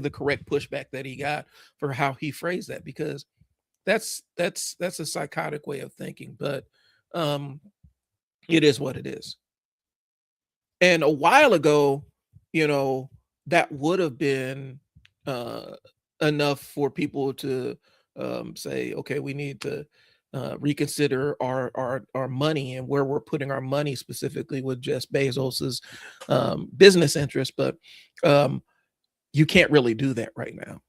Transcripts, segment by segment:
the correct pushback that he got for how he phrased that, because that's a psychotic way of thinking. But um, it is what it is. And a while ago, you know, that would have been uh, enough for people to say, okay, we need to reconsider our money and where we're putting our money, specifically with Jeff Bezos's business interests. But um, you can't really do that right now,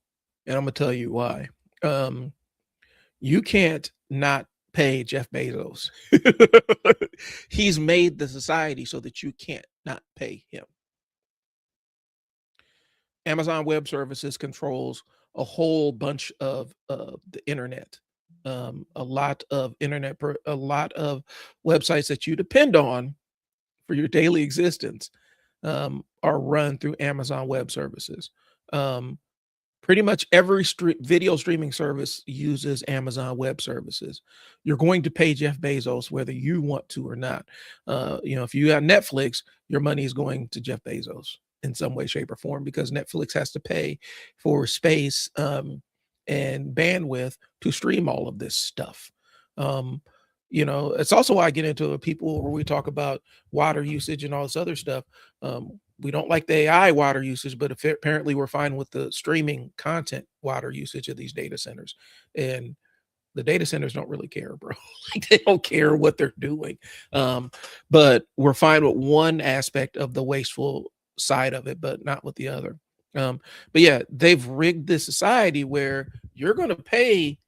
and I'm gonna tell you why. Um, you can't not pay Jeff Bezos. He's made the society so that you can't not pay him. Amazon Web Services controls a whole bunch of the internet. A lot of websites that you depend on for your daily existence are run through Amazon Web Services. Um, Pretty much every video streaming service uses Amazon Web Services. You're going to pay Jeff Bezos whether you want to or not. If you got Netflix, your money is going to Jeff Bezos in some way, shape, or form, because Netflix has to pay for space and bandwidth to stream all of this stuff. Um, it's also why I get into people where we talk about water usage and all this other stuff. We don't like the AI water usage, but apparently we're fine with the streaming content water usage of these data centers. And the data centers don't really care, bro. Like, they don't care what they're doing. But we're fine with one aspect of the wasteful side of it, but not with the other. But yeah, they've rigged this society where you're going to pay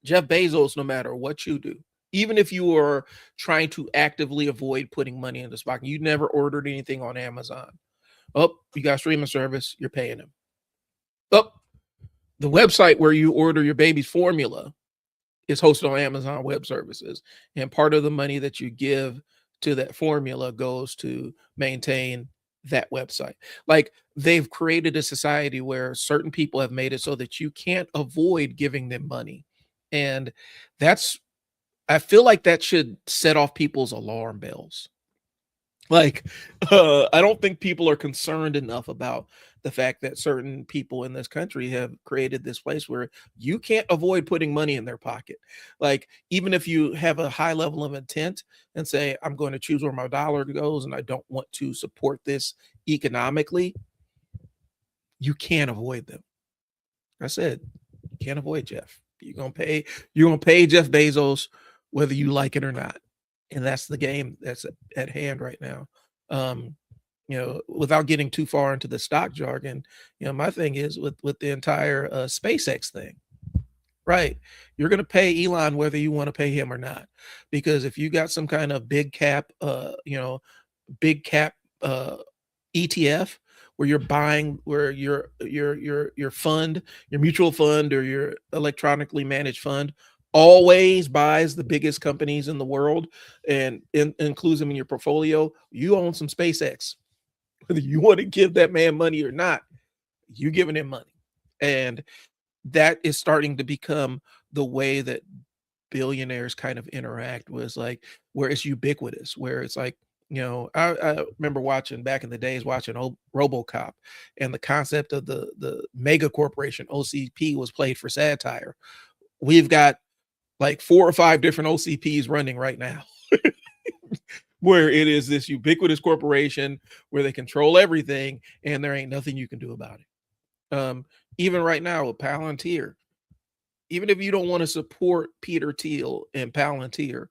Jeff Bezos no matter what you do. Even if you are trying to actively avoid putting money in this pocket, you never ordered anything on Amazon. Oh, you got streaming service, you're paying them. Oh, the website where you order your baby's formula is hosted on Amazon Web Services. And part of the money that you give to that formula goes to maintain that website. Like, they've created a society where certain people have made it so that you can't avoid giving them money. And I feel like that should set off people's alarm bells. Like, I don't think people are concerned enough about the fact that certain people in this country have created this place where you can't avoid putting money in their pocket. Like, even if you have a high level of intent and say, I'm going to choose where my dollar goes and I don't want to support this economically, you can't avoid them. I said, you can't avoid Jeff. You're gonna pay Jeff Bezos whether you like it or not. And that's the game that's at hand right now. Without getting too far into the stock jargon, my thing is with the entire SpaceX thing, right? You're going to pay Elon whether you want to pay him or not, because if you got some kind of big cap, ETF where you're buying, where your fund, your mutual fund or your electronically managed fund always buys the biggest companies in the world and includes them in your portfolio, you own some SpaceX. Whether you want to give that man money or not, you giving him money. And that is starting to become the way that billionaires kind of interact with, like, where it's ubiquitous, where it's like, I remember watching back in the days, watching RoboCop, and the concept of the mega corporation OCP was played for satire. We've got like 4 or 5 different OCPs running right now, where it is this ubiquitous corporation where they control everything and there ain't nothing you can do about it. Even right now with Palantir, even if you don't want to support Peter Thiel and Palantir,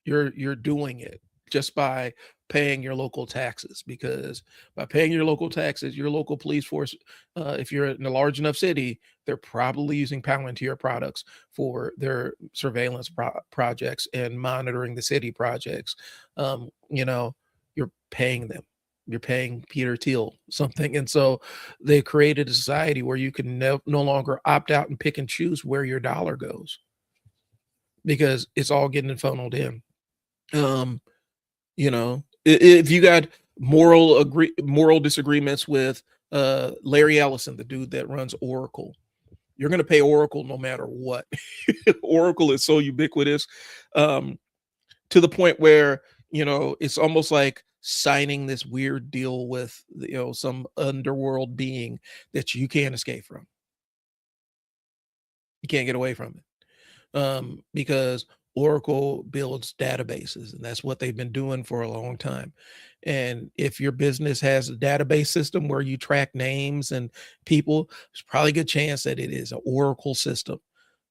you're doing it just by paying your local taxes, because by paying your local taxes, your local police force, if you're in a large enough city, they're probably using Palantir products for their surveillance projects and monitoring the city projects. You're paying them. You're paying Peter Thiel something. And so they created a society where you can no longer opt out and pick and choose where your dollar goes, because it's all getting funneled in. If you got moral disagreements with Larry Ellison, the dude that runs Oracle, you're going to pay Oracle no matter what. Oracle is so ubiquitous, to the point where, it's almost like signing this weird deal with, some underworld being that you can't escape from. You can't get away from it. Because Oracle builds databases, and that's what they've been doing for a long time. And if your business has a database system where you track names and people, there's probably a good chance that it is an Oracle system.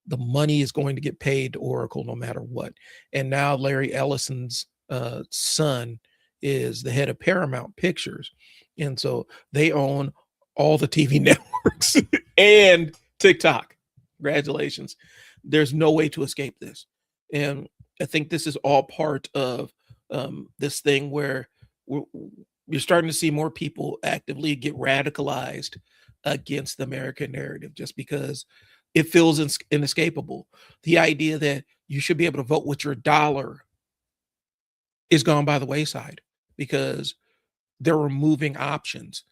The money is going to get paid to Oracle no matter what. And now Larry Ellison's son is the head of Paramount Pictures. And so they own all the TV networks and TikTok. Congratulations. There's no way to escape this. And I think this is all part of this thing where we're, you're starting to see more people actively get radicalized against the American narrative just because it feels inescapable. The idea that you should be able to vote with your dollar is gone by the wayside because they're removing options.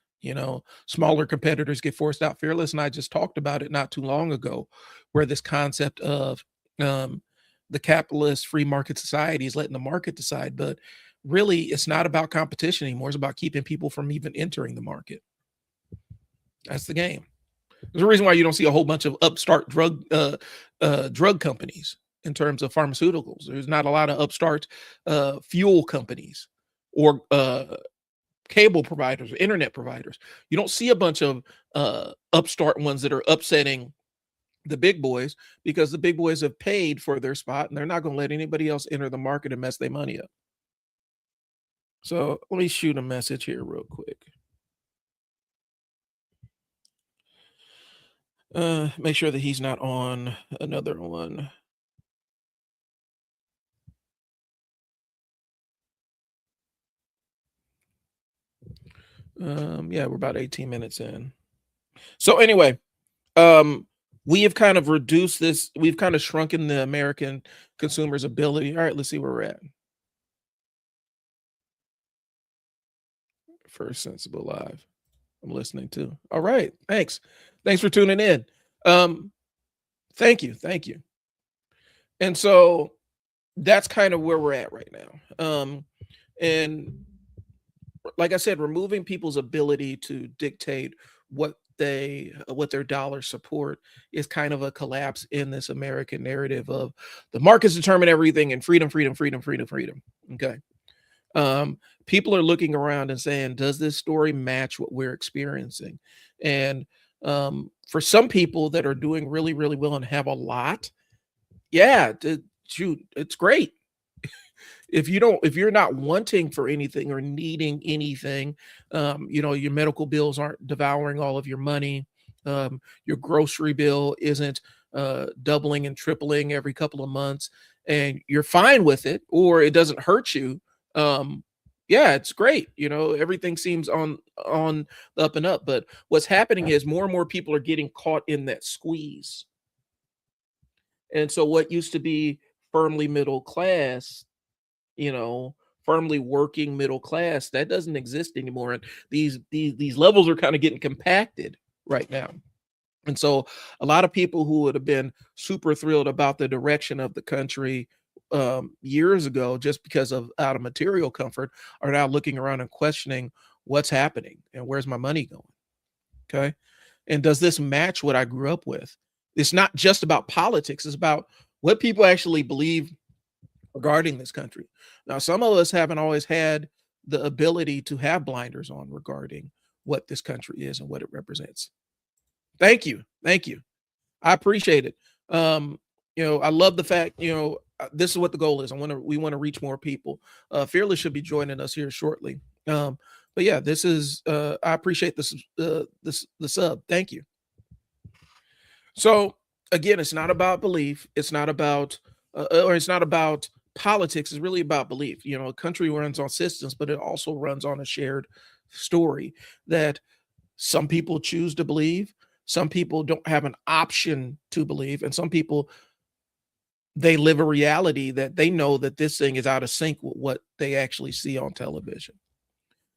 Smaller competitors get forced out. Fearless and I just talked about it not too long ago, where this concept of um, the capitalist free market society is letting the market decide. But really, it's not about competition anymore. It's about keeping people from even entering the market. That's the game. There's a reason why you don't see a whole bunch of upstart drug companies in terms of pharmaceuticals. There's not a lot of upstart fuel companies or cable providers or internet providers. You don't see a bunch of upstart ones that are upsetting the big boys because the big boys have paid for their spot and they're not going to let anybody else enter the market and mess their money up. So let me shoot a message here real quick. Make sure that he's not on another one. Yeah, we're about 18 minutes in. So anyway, we have kind of reduced this, we've kind of shrunken the American consumer's ability. All right, let's see where we're at. First Sensible Live. I'm listening to. All right, thanks. Thanks for tuning in. Thank you, thank you. And so that's kind of where we're at right now. And like I said, removing people's ability to dictate what their dollars support is kind of a collapse in this American narrative of the markets determine everything and freedom, freedom, freedom, freedom, freedom. Okay. People are looking around and saying, does this story match what we're experiencing? And for some people that are doing really, really well and have a lot, yeah, shoot, it's great. If you're not wanting for anything or needing anything, your medical bills aren't devouring all of your money. Your grocery bill isn't doubling and tripling every couple of months, and you're fine with it, or it doesn't hurt you. Yeah, it's great. Everything seems on the up and up. But what's happening is more and more people are getting caught in that squeeze. And so what used to be firmly middle class, you know, firmly working middle class, that doesn't exist anymore. And these levels are kind of getting compacted right now. And so a lot of people who would have been super thrilled about the direction of the country years ago, just because of out of material comfort, are now looking around and questioning what's happening and where's my money going. Okay. And does this match what I grew up with? It's not just about politics, it's about what people actually believe regarding this country. Now, some of us haven't always had the ability to have blinders on regarding what this country is and what it represents. Thank you. Thank you. I appreciate it. I love the fact, this is what the goal is. We want to reach more people. Fearless should be joining us here shortly. But yeah, this is I appreciate this the sub. Thank you. So again, it's not about belief. It's not about or it's not about politics. It's really about belief. A country runs on systems, but it also runs on a shared story that some people choose to believe, some people don't have an option to believe, and some people, they live a reality that they know that this thing is out of sync with what they actually see on television.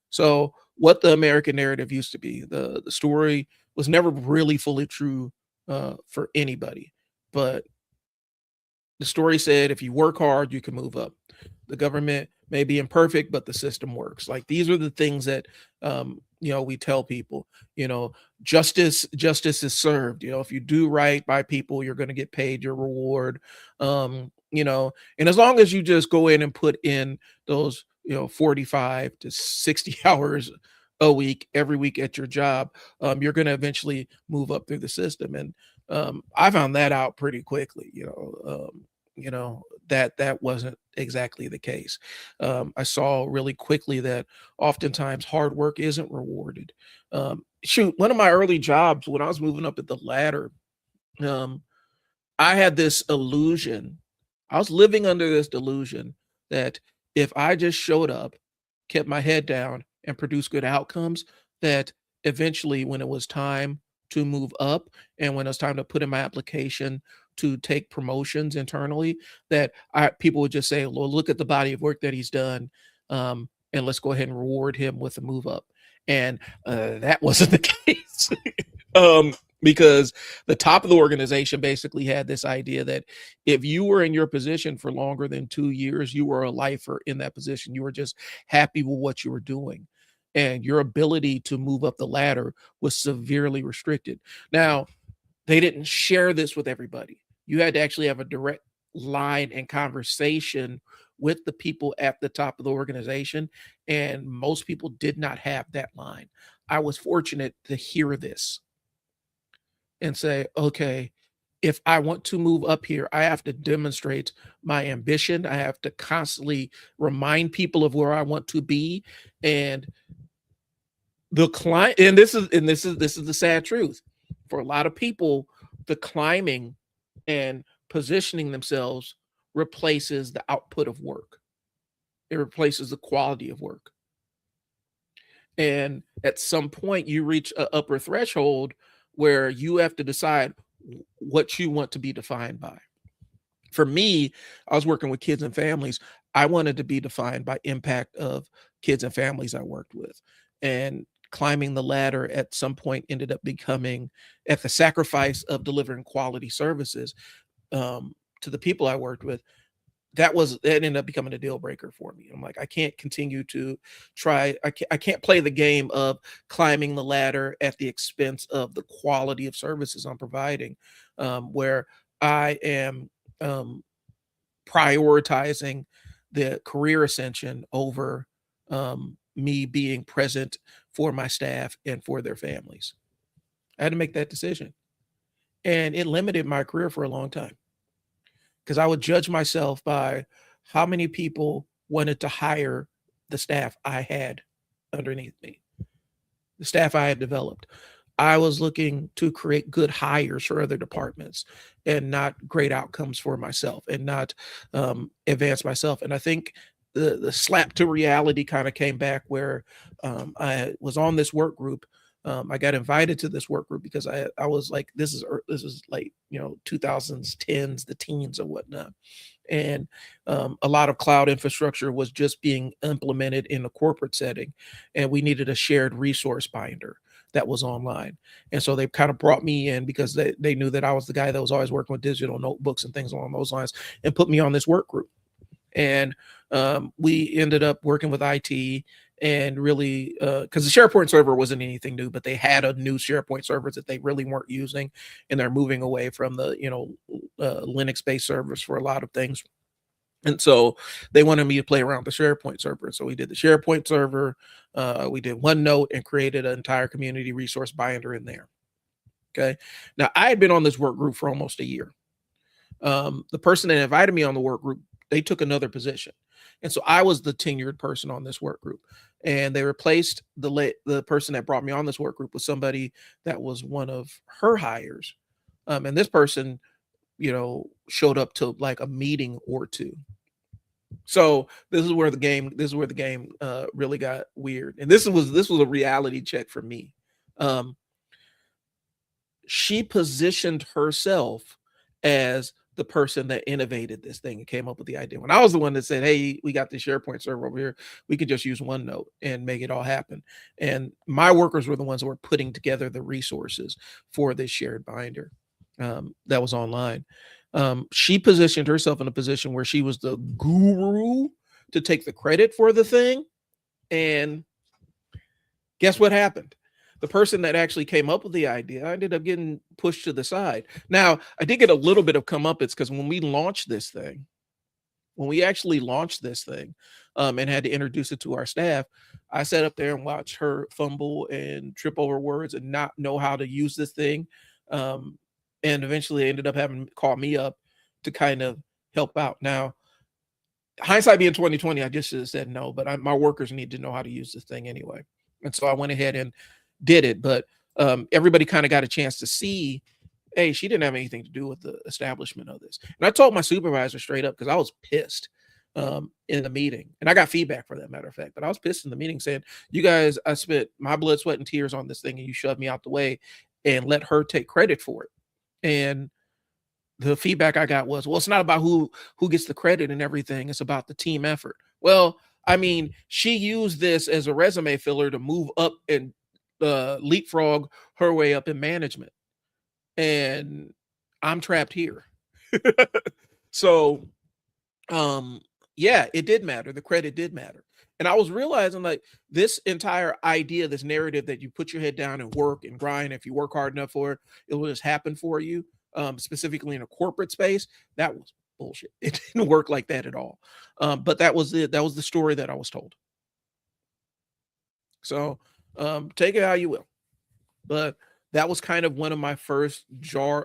So what the American narrative used to be, the story was never really fully true for anybody, but The story said if you work hard, you can move up. The government may be imperfect, but the system works. Like these are the things that we tell people. You know, justice is served. You know, if you do right by people, you're going to get paid your reward. And as long as you just go in and put in those 45 to 60 hours a week every week at your job, you're going to eventually move up through the system. And I found that out pretty quickly. That wasn't exactly the case. I saw really quickly that oftentimes hard work isn't rewarded. One of my early jobs when I was moving up at the ladder, um, I had this illusion. I was living under this delusion that if I just showed up, kept my head down, and produced good outcomes, that eventually when it was time to move up and when it was time to put in my application to take promotions internally, that people would just say, well, look at the body of work that he's done. And let's go ahead and reward him with a move up. And that wasn't the case. Because the top of the organization basically had this idea that if you were in your position for longer than 2 years, you were a lifer in that position. You were just happy with what you were doing. And your ability to move up the ladder was severely restricted. Now, they didn't share this with everybody. You had to actually have a direct line and conversation with the people at the top of the organization. And most people did not have that line. I was fortunate to hear this and say, okay, if I want to move up here, I have to demonstrate my ambition. I have to constantly remind people of where I want to be. And the climb, and this is the sad truth. For a lot of people, the climbing and positioning themselves replaces the output of work. It replaces the quality of work. And at some point, you reach an upper threshold where you have to decide what you want to be defined by. For me, I was working with kids and families. I wanted to be defined by impact of kids and families I worked with. And climbing the ladder at some point ended up becoming at the sacrifice of delivering quality services to the people I worked with. That ended up becoming a deal breaker for me. I'm like, I can't continue to try. I can't play the game of climbing the ladder at the expense of the quality of services I'm providing, where I am prioritizing the career ascension over me being present for my staff and for their families. I had to make that decision. And it limited my career for a long time because I would judge myself by how many people wanted to hire the staff I had underneath me, the staff I had developed. I was looking to create good hires for other departments and not great outcomes for myself and not advance myself. And I think the slap to reality kind of came back where I was on this work group. I got invited to this work group because I was like, this is like 2000s, tens, the teens or whatnot. And a lot of cloud infrastructure was just being implemented in a corporate setting, and we needed a shared resource binder that was online. And so they kind of brought me in because they knew that I was the guy that was always working with digital notebooks and things along those lines, and put me on this work group. And we ended up working with IT and really, because the SharePoint server wasn't anything new, but they had a new SharePoint servers that they really weren't using, and they're moving away from the Linux-based servers for a lot of things. And so they wanted me to play around with the SharePoint server. So we did the SharePoint server, we did OneNote, and created an entire community resource binder in there. Okay. Now I had been on this work group for almost a year. The person that invited me on the work group, they took another position. And so I was the tenured person on this work group. And they replaced the person that brought me on this work group with somebody that was one of her hires. And this person, showed up to like a meeting or two. So this is where the game really got weird. And this was a reality check for me. She positioned herself as the person that innovated this thing and came up with the idea. When I was the one that said, hey, we got this SharePoint server over here, we could just use OneNote and make it all happen. And my workers were the ones that were putting together the resources for this shared binder that was online. She positioned herself in a position where she was the guru to take the credit for the thing. And guess what happened? The person that actually came up with the idea ended up getting pushed to the side. Now, I did get a little bit of comeuppance because when we actually launched this thing, and had to introduce it to our staff, I sat up there and watched her fumble and trip over words and not know how to use this thing. Um, and eventually ended up having to call me up to kind of help out. Now, hindsight being 2020, I just should have said no, but my workers need to know how to use this thing anyway. And so I went ahead and did it. But everybody kind of got a chance to see, hey, she didn't have anything to do with the establishment of this. And I told my supervisor straight up because I was pissed in the meeting. And I got feedback for that, matter of fact. But I was pissed in the meeting saying, you guys, I spent my blood, sweat, and tears on this thing, and you shoved me out the way and let her take credit for it. And the feedback I got was, well, it's not about who gets the credit and everything. It's about the team effort. Well, I mean, she used this as a resume filler to move up and leapfrog her way up in management. And I'm trapped here. So, yeah, it did matter. The credit did matter. And I was realizing like this entire idea, this narrative that you put your head down and work and grind. If you work hard enough for it, it will just happen for you. Specifically in a corporate space, that was bullshit. It didn't work like that at all. But that was it. That was the story that I was told. So take it how you will. But that was kind of one of my first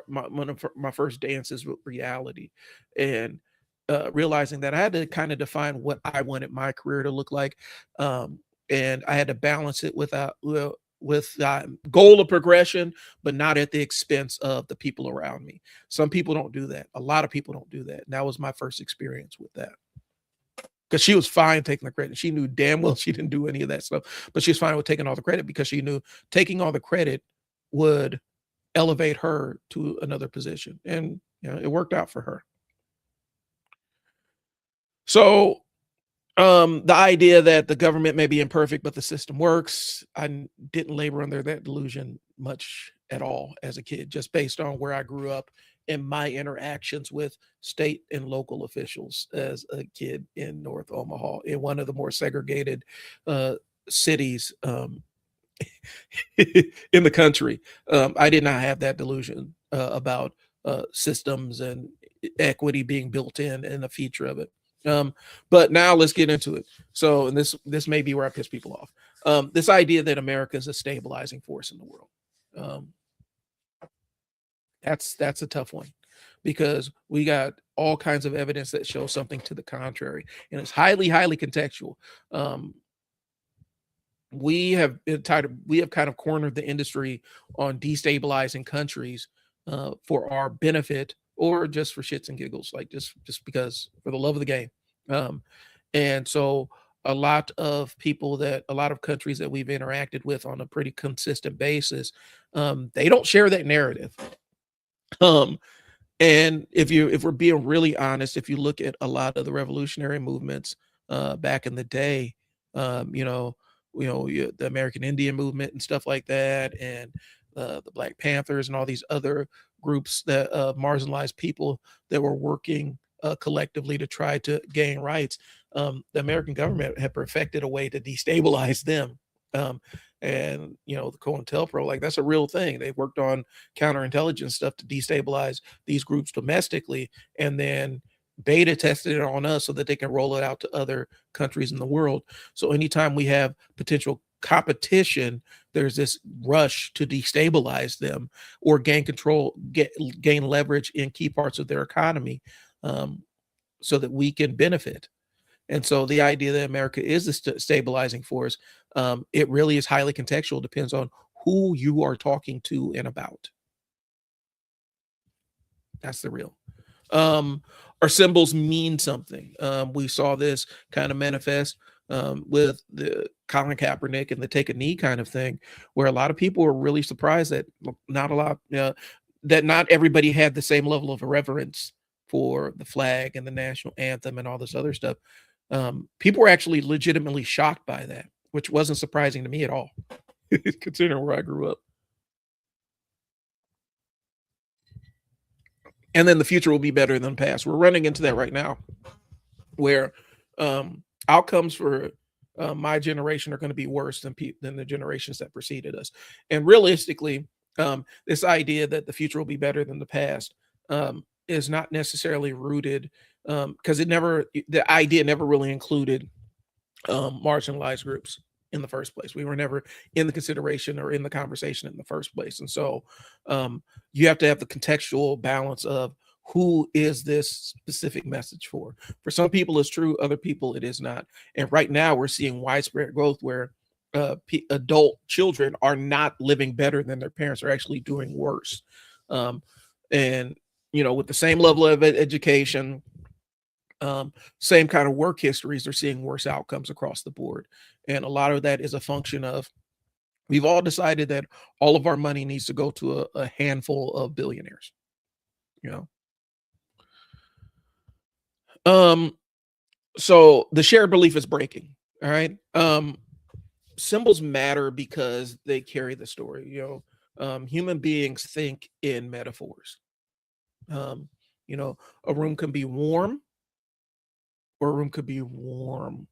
one of my first dances with reality, and realizing that I had to kind of define what I wanted my career to look like, and I had to balance it with goal of progression, but not at the expense of the people around me. Some people don't do that. A lot of people don't do that. And that was my first experience with that. Because she was fine taking the credit. She knew damn well she didn't do any of that stuff, but she was fine with taking all the credit because she knew taking all the credit would elevate her to another position. And it worked out for her. So the idea that the government may be imperfect, but the system works, didn't labor under that delusion much at all as a kid, just based on where I grew up and my interactions with state and local officials as a kid in North Omaha, in one of the more segregated cities in the country. I did not have that delusion about systems and equity being built in and a feature of it. But now let's get into it. So, and this may be where I piss people off. This idea that America is a stabilizing force in the world. Um, that's a tough one because we got all kinds of evidence that shows something to the contrary, and it's highly contextual. Um, we have kind of cornered the industry on destabilizing countries for our benefit or just for shits and giggles, like just because for the love of the game. Um, and so a lot of countries that we've interacted with on a pretty consistent basis, they don't share that narrative. Um, and if we're being really honest, if you look at a lot of the revolutionary movements back in the day, the American Indian movement and stuff like that, and the Black Panthers and all these other groups that marginalized people that were working collectively to try to gain rights. The American government had perfected a way to destabilize them. Um, and the COINTELPRO, like that's a real thing. They worked on counterintelligence stuff to destabilize these groups domestically, and then beta tested it on us so that they can roll it out to other countries in the world. So anytime we have potential competition, there's this rush to destabilize them or gain leverage in key parts of their economy, so that we can benefit. And so the idea that America is a stabilizing force, it really is highly contextual. Depends on who you are talking to and about. That's the real. Our symbols mean something. We saw this kind of manifest with the Colin Kaepernick and the take a knee kind of thing, where a lot of people were really surprised that that not everybody had the same level of reverence for the flag and the national anthem and all this other stuff. People were actually legitimately shocked by that, which wasn't surprising to me at all, considering where I grew up. and then the future will be better than the past. We're running into that right now, where outcomes for my generation are going to be worse than the generations that preceded us. And realistically, this idea that the future will be better than the past is not necessarily rooted, because the idea never really included marginalized groups in the first place. We were never in the consideration or in the conversation in the first place. And so you have to have the contextual balance of who is this specific message for. For some people it's true, other people it is not. And right now we're seeing widespread growth where adult children are not living better than their parents, are actually doing worse. And with the same level of education, same kind of work histories, are seeing worse outcomes across the board. And a lot of that is a function of, we've all decided that all of our money needs to go to a handful of billionaires. So the shared belief is breaking. All right. Symbols matter because they carry the story. Human beings think in metaphors. A room can be warm, or a room could be warm,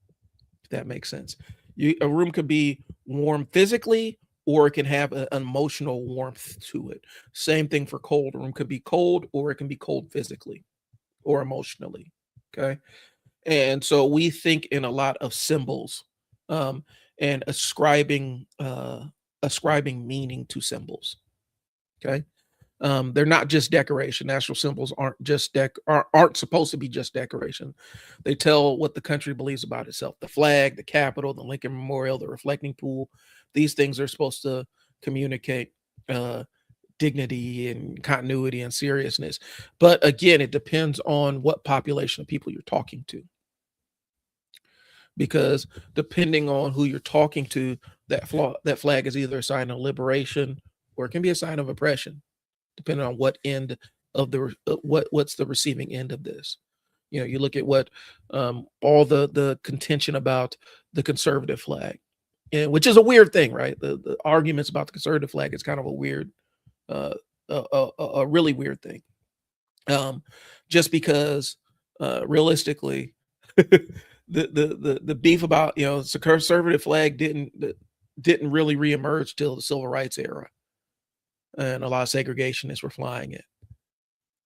if that makes sense. A room could be warm physically, or it can have an emotional warmth to it. Same thing for cold. A room could be cold, or it can be cold physically or emotionally. Okay. And so we think in a lot of symbols, and ascribing meaning to symbols. Okay. They're not just decoration. National symbols aren't supposed to be just decoration. They tell what the country believes about itself. The flag, the Capitol, the Lincoln Memorial, the reflecting pool. These things are supposed to communicate dignity and continuity and seriousness. But again, it depends on what population of people you're talking to. Because depending on who you're talking to, that flag is either a sign of liberation, or it can be a sign of oppression, depending on what end of the what's the receiving end of this. You look at what all the contention about the conservative flag, and which is a weird thing, right? The arguments about the conservative flag is kind of a weird, a really weird thing. Just because realistically, the beef about the conservative flag didn't really reemerge till the civil rights era, and a lot of segregationists were flying it.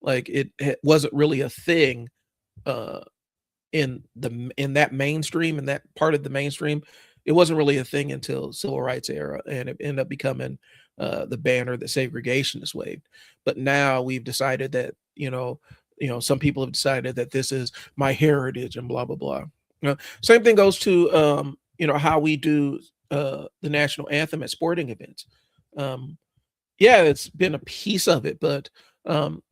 Like it wasn't really a thing in that mainstream, in that part of the mainstream. It wasn't really a thing until civil rights era, and it ended up becoming the banner that segregationists waved. But now we've decided that some people have decided that this is my heritage and blah blah blah. Same thing goes to how we do the national anthem at sporting events. Yeah, it's been a piece of it, but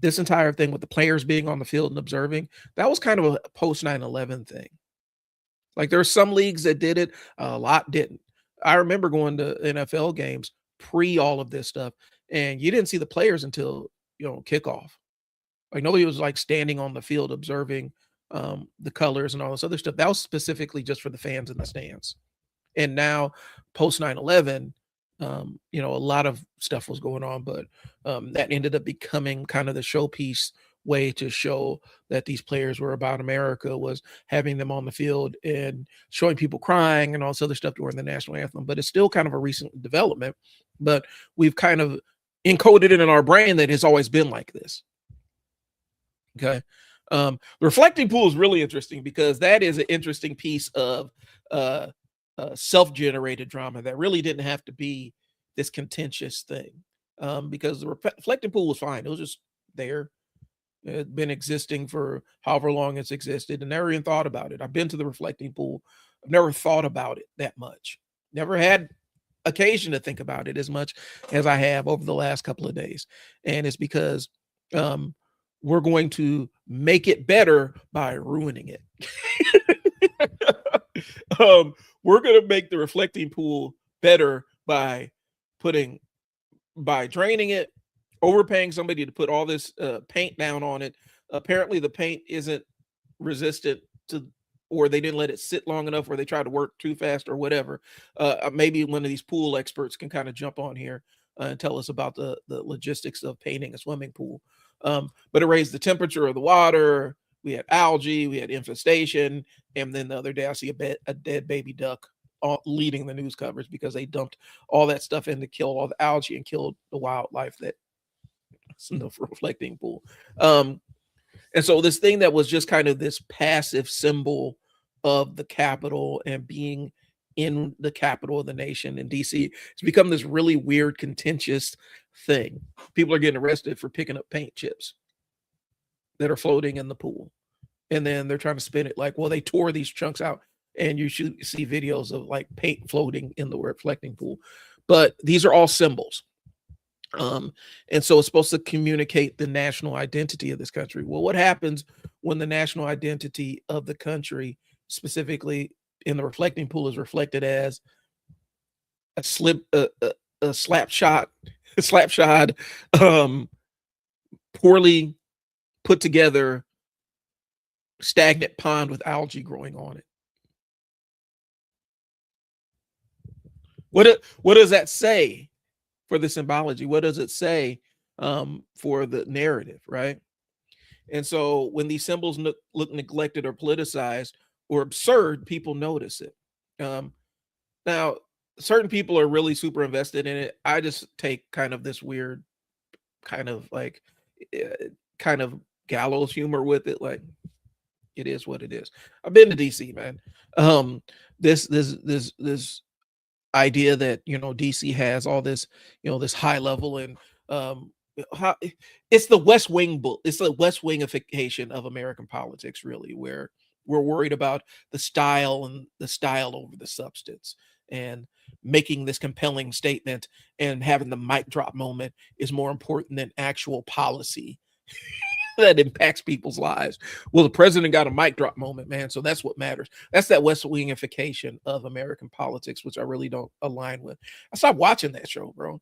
this entire thing with the players being on the field and observing, that was kind of a post 9/11 thing. Like there are some leagues that did it, a lot didn't. I remember going to NFL games pre all of this stuff, and you didn't see the players until kickoff. Like nobody was like standing on the field observing the colors and all this other stuff. That was specifically just for the fans in the stands. And now post 9/11, a lot of stuff was going on, but that ended up becoming kind of the showpiece way to show that these players were about America, was having them on the field and showing people crying and all this other stuff during the national anthem. But it's still kind of a recent development, but we've kind of encoded it in our brain that it's always been like this. Okay. The reflecting pool is really interesting because that is an interesting piece of self-generated drama that really didn't have to be this contentious thing, because the reflecting pool was fine. It was just there. It had been existing for however long it's existed, and never even thought about it. I've been to the reflecting pool. I've never thought about it that much. Never had occasion to think about it as much as I have over the last couple of days. And it's because we're going to make it better by ruining it. We're going to make the reflecting pool better by draining it, overpaying somebody to put all this paint down on it. Apparently the paint isn't resistant to, or they didn't let it sit long enough, or they tried to work too fast or whatever. Maybe one of these pool experts can kind of jump on here and tell us about the logistics of painting a swimming pool. But it raised the temperature of the water. We had algae, we had infestation, and then the other day I see a dead baby duck leading the news coverage because they dumped all that stuff in to kill all the algae and killed the wildlife that's in the reflecting pool. And so this thing that was just kind of this passive symbol of the capital and being in the capital of the nation in DC, it's become this really weird, contentious thing. People are getting arrested for picking up paint chips that are floating in the pool. And then they're trying to spin it like, well, they tore these chunks out. And you should see videos of like paint floating in the reflecting pool. But these are all symbols. And so it's supposed to communicate the national identity of this country. Well, what happens when the national identity of the country, specifically in the reflecting pool, is reflected as a slapshot, poorly put together, stagnant pond with algae growing on it? What does that say for the symbology? What does it say for the narrative, right? And so when these symbols look neglected or politicized or absurd, people notice it. Now, certain people are really super invested in it. I just take kind of this weird kind of like kind of gallows humor with it. Like, it is what it is. I've been to DC, man. This idea that, you know, DC has all this, you know, this high level and how, it's the West Wing book. It's the West Wingification of American politics, really, where we're worried about the style and the style over the substance, and making this compelling statement and having the mic drop moment is more important than actual policy that impacts people's lives. Well, the president got a mic drop moment, man. So that's what matters. That's that West Wingification of American politics, which I really don't align with. I stopped watching that show, bro.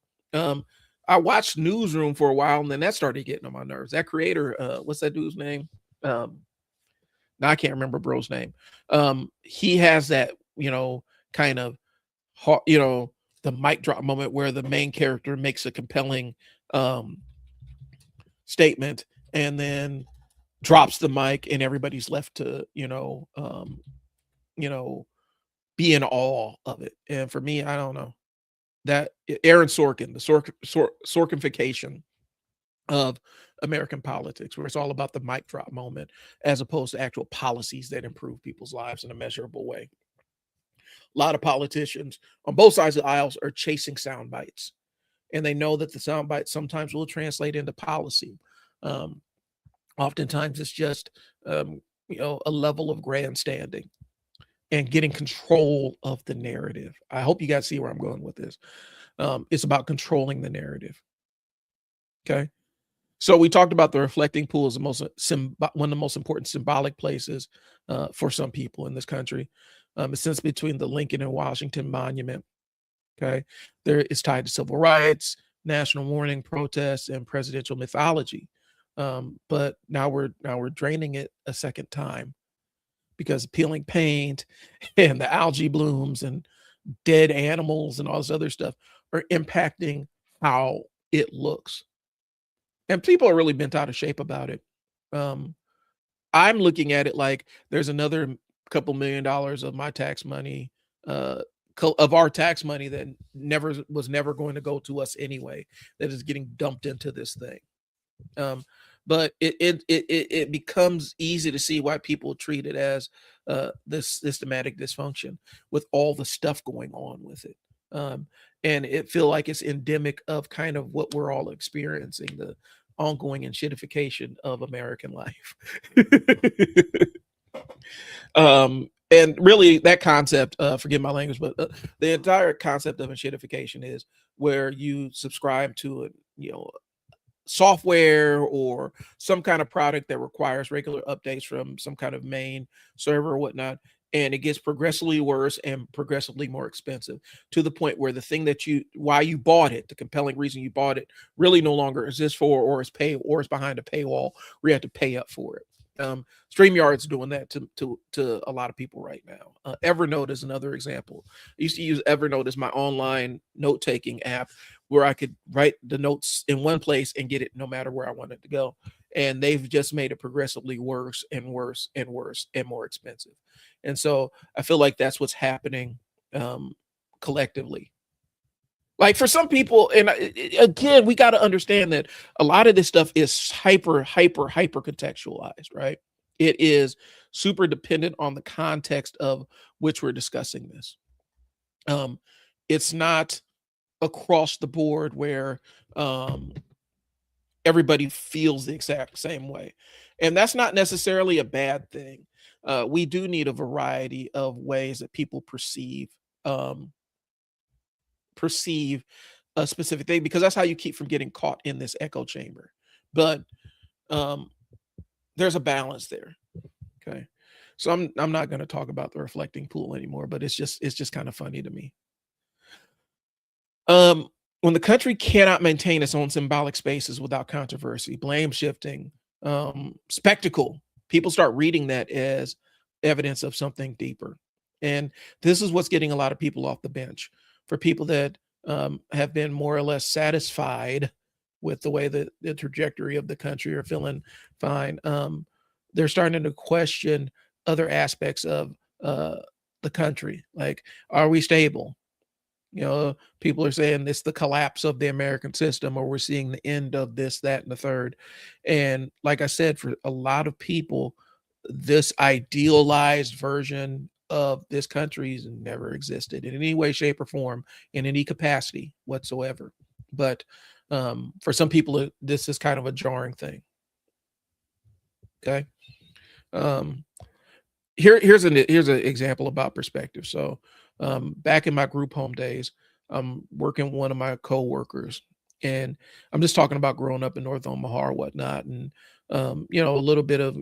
I watched Newsroom for a while, and then that started getting on my nerves. That creator, what's that dude's name? Now I can't remember bro's name. He has that, you know, kind of, you know, the mic drop moment where the main character makes a compelling statement and then drops the mic and everybody's left to, you know, be in awe of it. And for me, I don't know, that Aaron Sorkin, the Sorkinification of American politics, where it's all about the mic drop moment as opposed to actual policies that improve people's lives in a measurable way. A lot of politicians on both sides of the aisles are chasing sound bites, and they know that the sound bites sometimes will translate into policy. Oftentimes it's just, you know, a level of grandstanding and getting control of the narrative. I hope you guys see where I'm going with this. It's about controlling the narrative. Okay. So we talked about the reflecting pool as the one of the most important symbolic places for some people in this country. It sits between the Lincoln and Washington Monument. Okay. There is tied to civil rights, national mourning, protests, and presidential mythology. But now we're draining it a second time because peeling paint and the algae blooms and dead animals and all this other stuff are impacting how it looks. And people are really bent out of shape about it. I'm looking at it like there's another couple $1 million of my tax money, of our tax money that was never going to go to us anyway, that is getting dumped into this thing. But it becomes easy to see why people treat it as this systematic dysfunction with all the stuff going on with it. And it feel like it's endemic of kind of what we're all experiencing, the ongoing shitification of American life. And really that concept, forgive my language, but the entire concept of shitification is where you subscribe to it, you know, software or some kind of product that requires regular updates from some kind of main server or whatnot, and it gets progressively worse and progressively more expensive to the point where the thing that why you bought it, the compelling reason you bought it, really no longer exists for, or is behind a paywall where you have to pay up for it. StreamYard's doing that to a lot of people right now. Evernote is another example. I used to use Evernote as my online note-taking app where I could write the notes in one place and get it no matter where I wanted to go. And they've just made it progressively worse and worse and worse and more expensive. And so I feel like that's what's happening collectively. Like for some people, and again, we got to understand that a lot of this stuff is hyper contextualized, right? It is super dependent on the context of which we're discussing this. It's not across the board where everybody feels the exact same way. And that's not necessarily a bad thing. We do need a variety of ways that people perceive a specific thing, because that's how you keep from getting caught in this echo chamber. But there's a balance there. Okay. So I'm not going to talk about the reflecting pool anymore, but it's just kind of funny to me. When the country cannot maintain its own symbolic spaces without controversy, blame shifting, spectacle, people start reading that as evidence of something deeper. And this is what's getting a lot of people off the bench. For people that have been more or less satisfied with the way that the trajectory of the country are feeling fine, they're starting to question other aspects of the country. Like, are we stable? You know, people are saying it's the collapse of the American system, or we're seeing the end of this, that, and the third. And like I said, for a lot of people, this idealized version of this country's never existed in any way, shape, or form, in any capacity whatsoever. But for some people, this is kind of a jarring thing. Okay. Here's an example about perspective. So back in my group home days, I'm working with one of my coworkers, and I'm just talking about growing up in North Omaha or whatnot, and a little bit of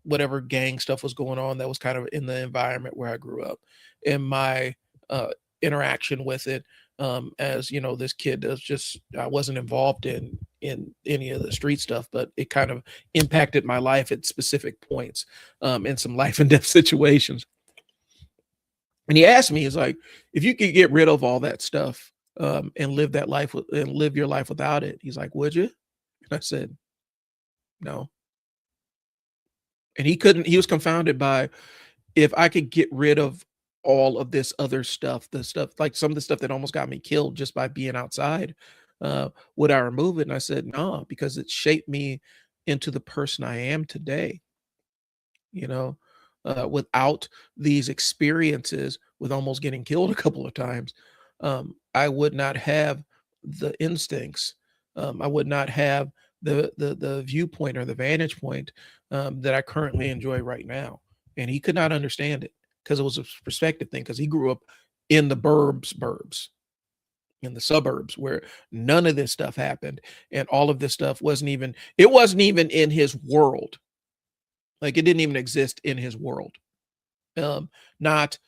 whatever gang stuff was going on that was kind of in the environment where I grew up, and my interaction with it. As this kid I wasn't involved in any of the street stuff, but it kind of impacted my life at specific points in some life and death situations. And he asked me, he's like, if you could get rid of all that stuff and live your life without it, he's like, would you? And I said, no. And he was confounded by, if I could get rid of all of this other stuff, the stuff, like some of the stuff that almost got me killed just by being outside, would I remove it? And I said, no, because it shaped me into the person I am today. Without these experiences with almost getting killed a couple of times, I would not have the instincts. I would not have the viewpoint or the vantage point that I currently enjoy right now. And he could not understand it because it was a perspective thing, because he grew up in the burbs, in the suburbs where none of this stuff happened. And all of this stuff wasn't even in his world. Like, it didn't even exist in his world. Not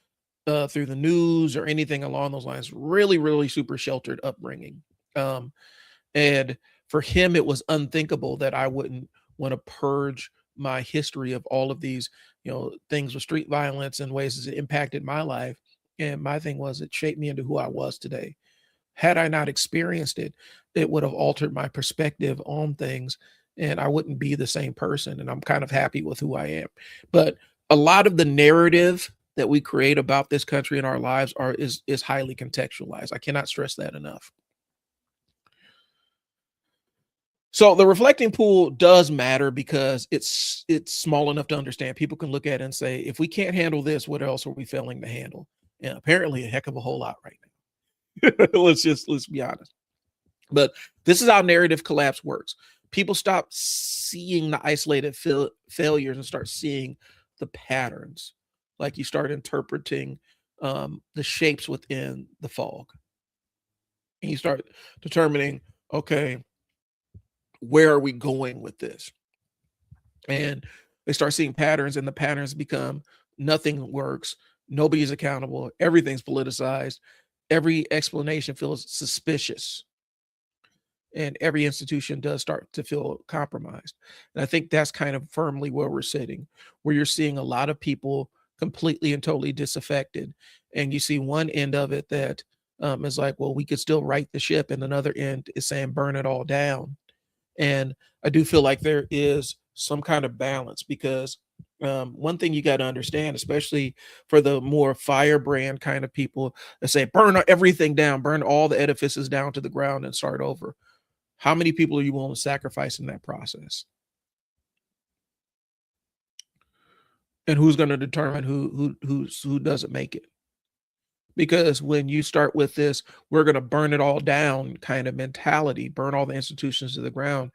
through the news or anything along those lines. Really, really super sheltered upbringing. And for him, it was unthinkable that I wouldn't want to purge my history of all of these, things with street violence and ways it impacted my life. And my thing was, it shaped me into who I was today. Had I not experienced it, it would have altered my perspective on things, and I wouldn't be the same person. And I'm kind of happy with who I am. But a lot of the narrative that we create about this country and our lives is highly contextualized. I cannot stress that enough. So the reflecting pool does matter because it's small enough to understand. People can look at it and say, if we can't handle this, what else are we failing to handle? And apparently a heck of a whole lot right now. Let's be honest. But this is how narrative collapse works. People stop seeing the isolated failures and start seeing the patterns. Like, you start interpreting the shapes within the fog. And you start determining, okay, where are we going with this? And they start seeing patterns, and the patterns become, nothing works, nobody's accountable, everything's politicized, every explanation feels suspicious. and every institution does start to feel compromised. And I think that's kind of firmly where we're sitting, where you're seeing a lot of people completely and totally disaffected. And you see one end of it that is like, well, we could still right the ship, and another end is saying burn it all down. And I do feel like there is some kind of balance because one thing you got to understand, especially for the more firebrand kind of people that say, burn everything down, burn all the edifices down to the ground and start over. How many people are you willing to sacrifice in that process? And who's going to determine who doesn't make it? Because when you start with this, we're going to burn it all down kind of mentality, burn all the institutions to the ground.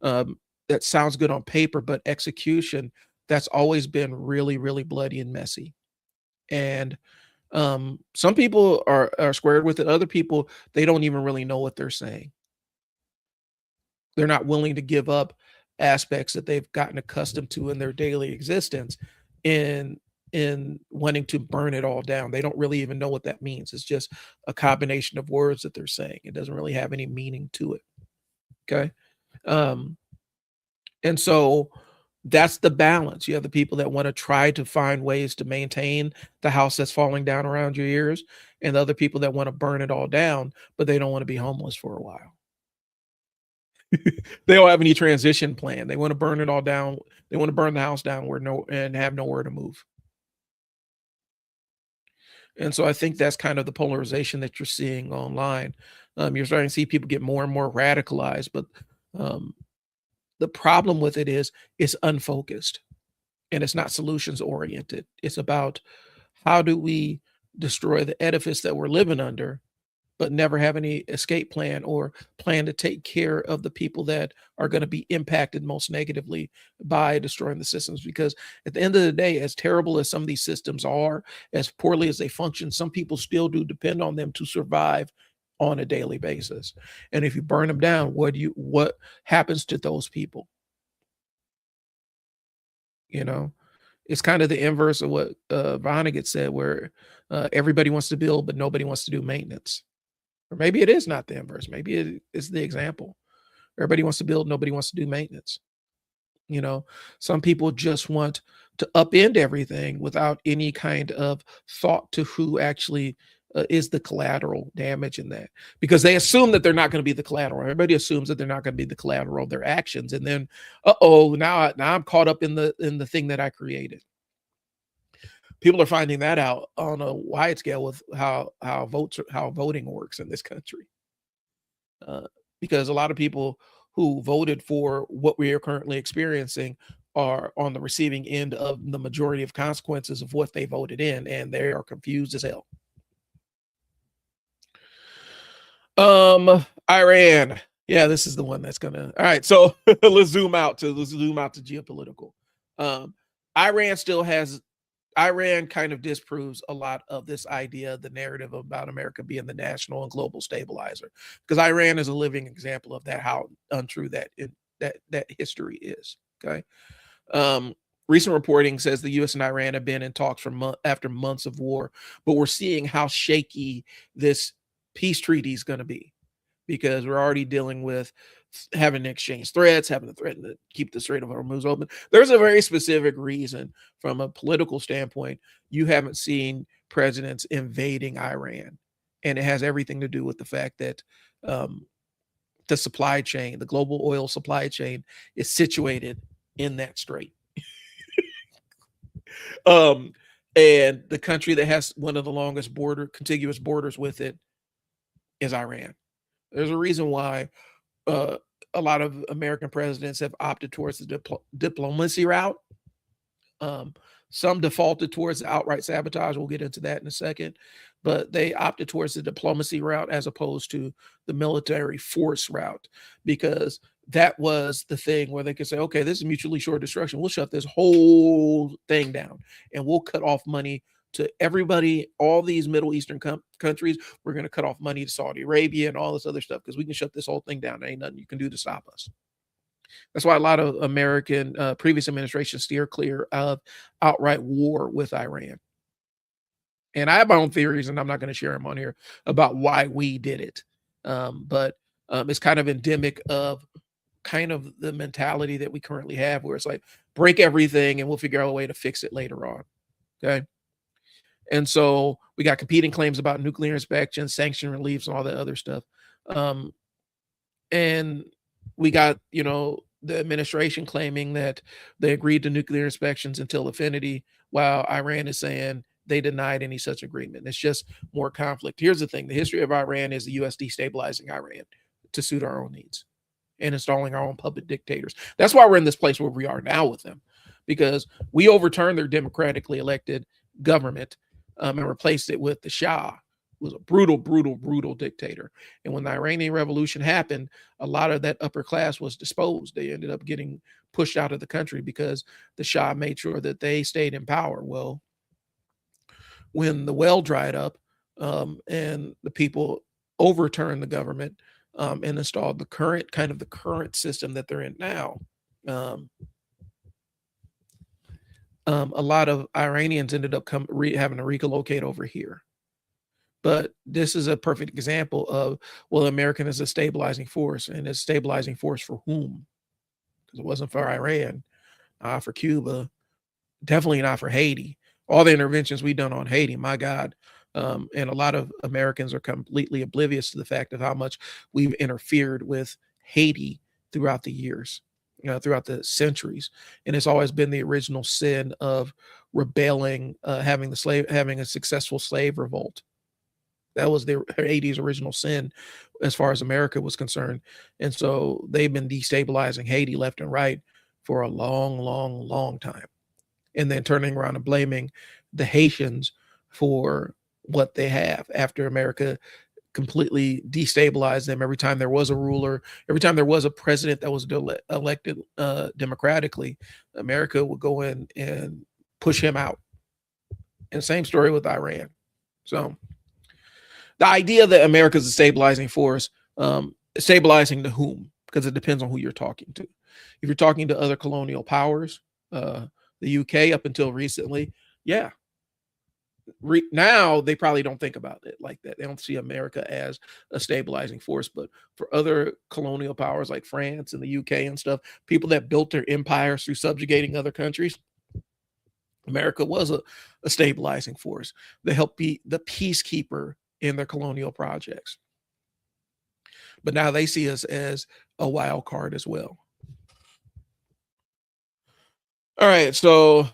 That sounds good on paper, but execution, that's always been really, really bloody and messy. And some people are squared with it. Other people, they don't even really know what they're saying. They're not willing to give up aspects that they've gotten accustomed to in their daily existence in in wanting to burn it all down. They don't really even know what that means. It's just a combination of words that they're saying. It doesn't really have any meaning to it. Okay. Um, and so that's the balance. You have the people that want to try to find ways to maintain the house that's falling down around your ears, and the other people that want to burn it all down, but they don't want to be homeless for a while. They don't have any transition plan. They want to burn it all down. They want to burn the house down where no and have nowhere to move. And so I think that's kind of the polarization that you're seeing online. You're starting to see people get more and more radicalized, but um, the problem with it is it's unfocused and it's not solutions oriented. It's about how do we destroy the edifice that we're living under, but never have any escape plan or plan to take care of the people that are going to be impacted most negatively by destroying the systems. Because at the end of the day, as terrible as some of these systems are, as poorly as they function, some people still do depend on them to survive on a daily basis. And if you burn them down, what happens to those people? You know, it's kind of the inverse of what Vonnegut said, where everybody wants to build, but nobody wants to do maintenance. Or maybe it is not the inverse. Maybe it is the example. Everybody wants to build, nobody wants to do maintenance. You know, some people just want to upend everything without any kind of thought to who actually is the collateral damage in that, because they assume that they're not going to be the collateral. Everybody assumes that they're not going to be the collateral of their actions, and then, now I'm caught up in the thing that I created. People are finding that out on a wide scale with how voting works in this country. uh, because a lot of people who voted for what we are currently experiencing are on the receiving end of the majority of consequences of what they voted in, and they are confused as hell. Iran. Yeah, this is the one that's gonna. All right, so let's zoom out to geopolitical. Um, Iran still has Iran kind of disproves a lot of this idea, the narrative about America being the national and global stabilizer, because Iran is a living example of that, how untrue that history is. Okay. Um, Recent reporting says the U.S. and Iran have been in talks after months of war, but we're seeing how shaky this peace treaty is going to be, because we're already dealing with having to exchange threats, having to threaten to keep the Strait of Hormuz open. There's a very specific reason from a political standpoint you haven't seen presidents invading Iran. And it has everything to do with the fact that um, the supply chain, the global oil supply chain, is situated in that strait. Um, and the country that has one of the longest contiguous borders with it is Iran. There's a reason why uh, a lot of American presidents have opted towards the diplomacy route. Um, some defaulted towards the outright sabotage. We'll get into that in a second, but they opted towards the diplomacy route as opposed to the military force route, because that was the thing where they could say, okay, this is mutually assured destruction. We'll shut this whole thing down and we'll cut off money to everybody, all these Middle Eastern countries. We're going to cut off money to Saudi Arabia and all this other stuff because we can shut this whole thing down. There ain't nothing you can do to stop us. That's why a lot of American previous administrations steer clear of outright war with Iran. And I have my own theories, and I'm not going to share them on here about why we did it. But It's kind of endemic of kind of the mentality that we currently have, where it's like break everything and we'll figure out a way to fix it later on. Okay. And so we got competing claims about nuclear inspection, sanction reliefs, and all that other stuff. Um, and we got, the administration claiming that they agreed to nuclear inspections until affinity, while Iran is saying they denied any such agreement. It's just more conflict. Here's the thing: the history of Iran is the U.S. destabilizing Iran to suit our own needs and installing our own puppet dictators. That's why we're in this place where we are now with them, because we overturned their democratically elected government and replaced it with the Shah, who was a brutal, brutal, brutal dictator. And when the Iranian Revolution happened, a lot of that upper class was disposed. They ended up getting pushed out of the country because the Shah made sure that they stayed in power. Well, when the well dried up and the people overturned the government and installed the current system that they're in now, um, a lot of Iranians ended up having to relocate over here. But this is a perfect example of, well, American is a stabilizing force, and it's stabilizing force for whom? Because it wasn't for Iran, for Cuba, definitely not for Haiti. All the interventions we've done on Haiti, my God. And a lot of Americans are completely oblivious to the fact of how much we've interfered with Haiti throughout the years, throughout the centuries. And it's always been the original sin of rebelling, having a successful slave revolt. That was the Haiti's original sin as far as America was concerned. And so they've been destabilizing Haiti left and right for a long, long, long time. And then turning around and blaming the Haitians for what they have after America completely destabilized them. Every time there was a ruler, every time there was a president that was elected democratically, America would go in and push him out. And same story with Iran. So the idea that America is a stabilizing force, stabilizing to whom? Because it depends on who you're talking to. If you're talking to other colonial powers, the UK up until recently, yeah. Now they probably don't think about it like that. They don't see America as a stabilizing force. But for other colonial powers like France and the UK and stuff, people that built their empires through subjugating other countries, America was a stabilizing force. They helped be the peacekeeper in their colonial projects. But now they see us as a wild card as well. All right. So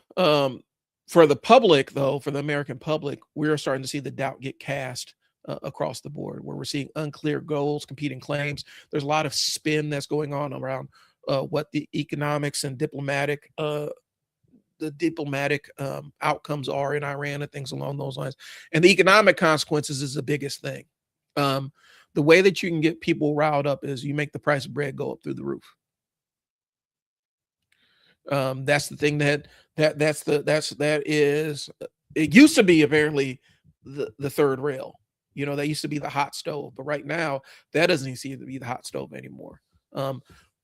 for the public, though, for the American public, we're starting to see the doubt get cast across the board, where we're seeing unclear goals, competing claims. There's a lot of spin that's going on around what the economics and diplomatic outcomes are in Iran and things along those lines. And the economic consequences is the biggest thing. The way that you can get people riled up is you make the price of bread go up through the roof. That's the thing that is. It used to be apparently the third rail. That used to be the hot stove, but right now that doesn't seem to be the hot stove anymore.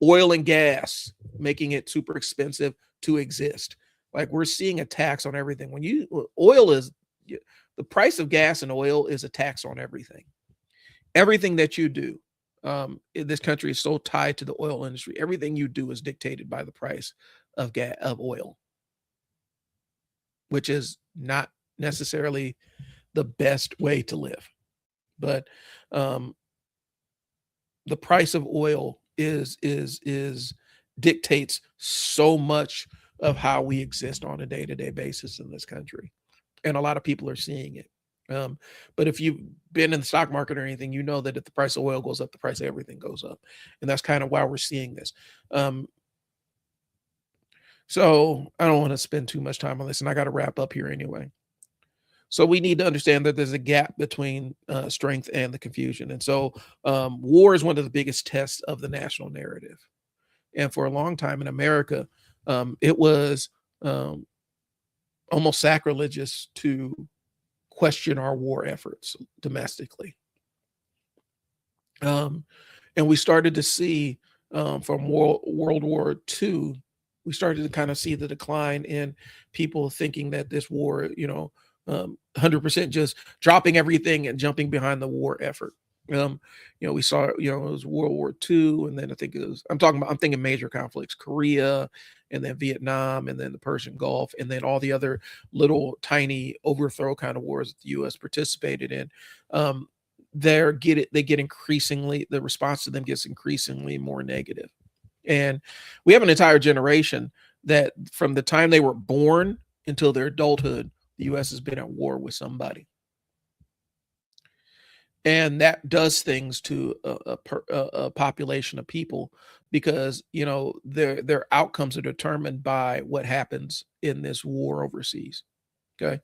Oil and gas making it super expensive to exist. Like, we're seeing a tax on everything. The price of gas and oil is a tax on everything. Everything that you do in this country is so tied to the oil industry. Everything you do is dictated by the price of oil, which is not necessarily the best way to live. But the price of oil is dictates so much of how we exist on a day-to-day basis in this country. And a lot of people are seeing it. But if you've been in the stock market or anything, you know that if the price of oil goes up, the price of everything goes up. And that's kind of why we're seeing this. So I don't want to spend too much time on this, and I got to wrap up here anyway. So we need to understand that there's a gap between strength and the confusion. And so war is one of the biggest tests of the national narrative. And for a long time in America, it was almost sacrilegious to question our war efforts domestically. And we started to see from World War II, we started to kind of see the decline in people thinking that this war, 100% just dropping everything and jumping behind the war effort. Um, we saw, it was World War II, and then I think I'm thinking major conflicts, Korea, and then Vietnam, and then the Persian Gulf, and then all the other little tiny overthrow kind of wars that the US participated in. Um, they get increasingly, the response to them gets increasingly more negative. And we have an entire generation that from the time they were born until their adulthood, the US has been at war with somebody. And that does things to a population of people, because their outcomes are determined by what happens in this war overseas. Okay.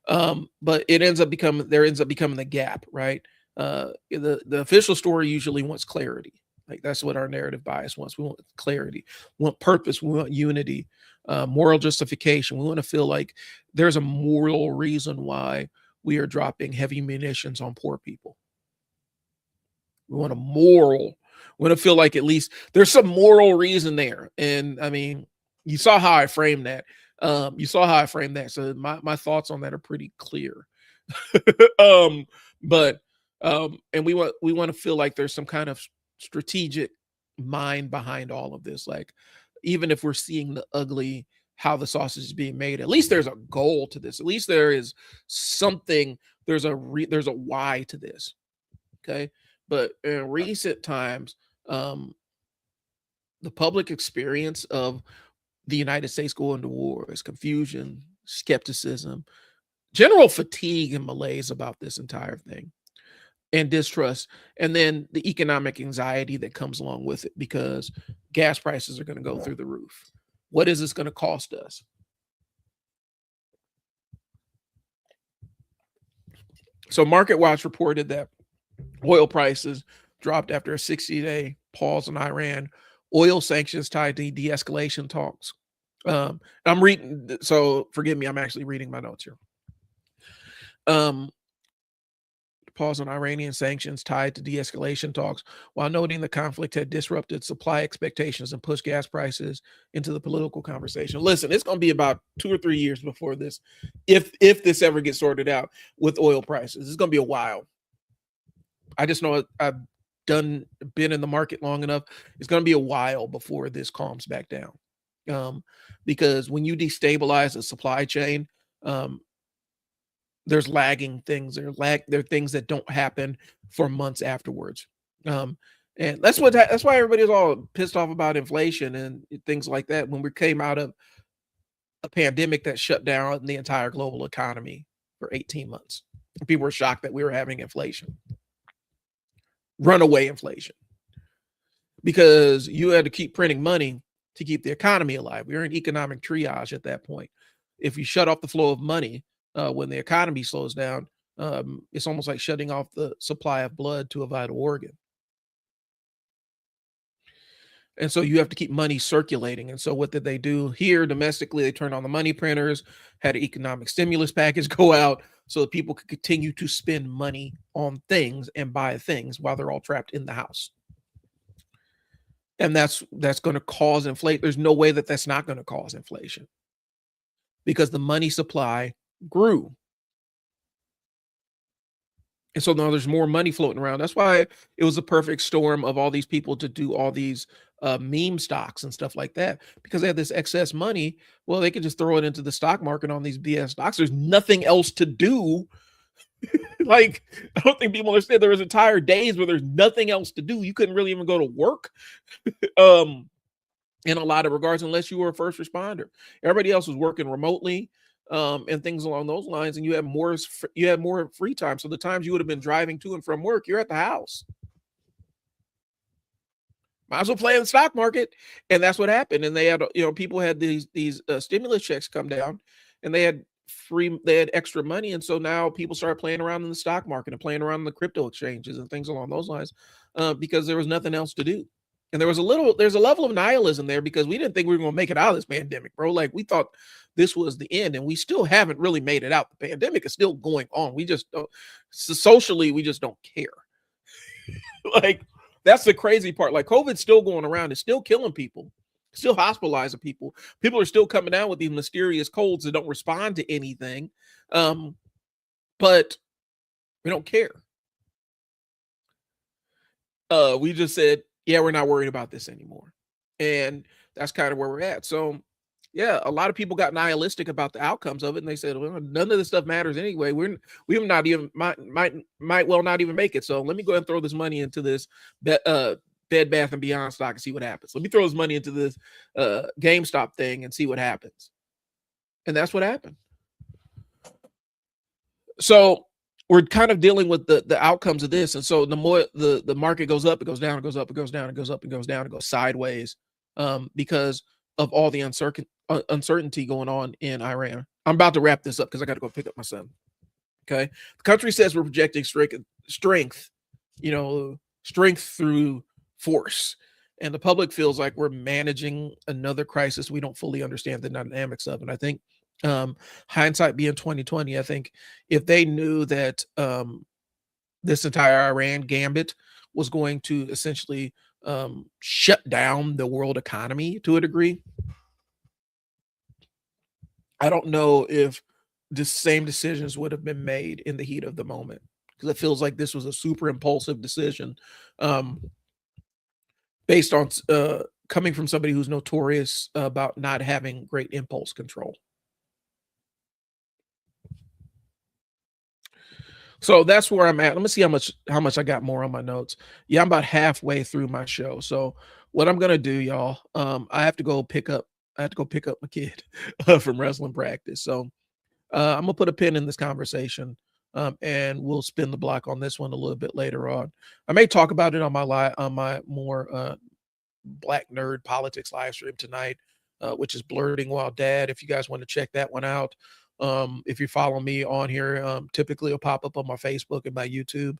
But there ends up becoming the gap, right? The official story usually wants clarity. Like, that's what our narrative bias wants. We want clarity, we want purpose, we want unity, moral justification. We want to feel like there's a moral reason why we are dropping heavy munitions on poor people. We want a moral. We want to feel like at least there's some moral reason there. And I mean, you saw how I framed that. So my thoughts on that are pretty clear. um, but and we want to feel like there's some kind of strategic mind behind all of this. Like, even if we're seeing the ugly, how the sausage is being made, at least there's a goal to this. At least there is something. There's a why to this. Okay. But in recent times, um, the public experience of the United States going to war is confusion, skepticism, general fatigue and malaise about this entire thing, and distrust. And then the economic anxiety that comes along with it, because gas prices are going to go through the roof. What is this going to cost us? So MarketWatch reported that oil prices dropped after a 60-day pause in Iran. Oil sanctions tied to de-escalation talks. I'm reading, so forgive me, I'm actually reading my notes here. Pause on Iranian sanctions tied to de-escalation talks, while noting the conflict had disrupted supply expectations and pushed gas prices into the political conversation. Listen, it's going to be about 2 or 3 years before this, if this ever gets sorted out with oil prices. It's going to be a while. I just know I've been in the market long enough. It's going to be a while before this calms back down, because when you destabilize a supply chain, there's lagging things. There are things that don't happen for months afterwards. And that's why everybody's all pissed off about inflation and things like that when we came out of a pandemic that shut down the entire global economy for 18 months. People were shocked that we were having inflation, runaway inflation, because you had to keep printing money to keep the economy alive. We were in economic triage at that point. If you shut off the flow of money when the economy slows down, it's almost like shutting off the supply of blood to a vital organ. And so you have to keep money circulating. And so what did they do here domestically? They turned on the money printers, had an economic stimulus package go out so that people could continue to spend money on things and buy things while they're all trapped in the house. And that's going to cause inflation. There's no way that that's not going to cause inflation, because the money supply grew. And so now there's more money floating around. That's why it was a perfect storm of all these people to do all these meme stocks and stuff like that, because they had this excess money. Well, they could just throw it into the stock market on these BS stocks. There's nothing else to do. Like, I don't think people understand there was entire days where there's nothing else to do. You couldn't really even go to work in a lot of regards, unless you were a first responder. Everybody else was working remotely and things along those lines, and you had more free time. So the times you would have been driving to and from work, you're at the house. Might as well play in the stock market. And that's what happened. And they had, people had these stimulus checks come down, and they had extra money. And so now people started playing around in the stock market and playing around in the crypto exchanges and things along those lines, because there was nothing else to do. And there's a level of nihilism there, because we didn't think we were going to make it out of this pandemic, bro. Like, we thought this was the end, and we still haven't really made it out. The pandemic is still going on. We just don't, socially, we just don't care. Like, that's the crazy part. Like, COVID's still going around. It's still killing people, still hospitalizing people. People are still coming down with these mysterious colds that don't respond to anything. But we don't care. We just said, yeah, we're not worried about this anymore. And that's kind of where we're at. So yeah, a lot of people got nihilistic about the outcomes of it, and they said, well, none of this stuff matters anyway. We not even might well not even make it. So let me go ahead and throw this money into this Bed Bath and Beyond stock and see what happens. Let me throw this money into this GameStop thing and see what happens. And that's what happened. So we're kind of dealing with the outcomes of this. And so the more the market goes up, it goes down, it goes up, it goes down, it goes up, it goes down, it goes sideways, because of all the uncertainty going on in Iran. I'm about to wrap this up because I got to go pick up my son. Okay. The country says we're projecting strength, strength through force. And the public feels like we're managing another crisis we don't fully understand the dynamics of. And I think hindsight being 2020, I think if they knew that this entire Iran gambit was going to essentially shut down the world economy to a degree, I don't know if the same decisions would have been made in the heat of the moment, because it feels like this was a super impulsive decision, based on coming from somebody who's notorious about not having great impulse control. So that's where I'm at. Let me see how much I got more on my notes. Yeah, I'm about halfway through my show. So what I'm gonna do, y'all, I have to go pick up my kid from wrestling practice. So I'm gonna put a pin in this conversation, and we'll spin the block on this one a little bit later on. I may talk about it on my more Black Nerd Politics live stream tonight, which is Blurting While Dad. If you guys want to check that one out, if you follow me on here, typically it'll pop up on my Facebook and my YouTube.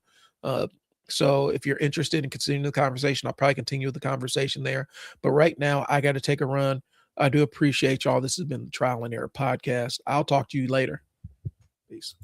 So if you're interested in continuing the conversation, I'll probably continue the conversation there. But right now, I got to take a run. I do appreciate y'all. This has been the Trial and Error Podcast. I'll talk to you later. Peace.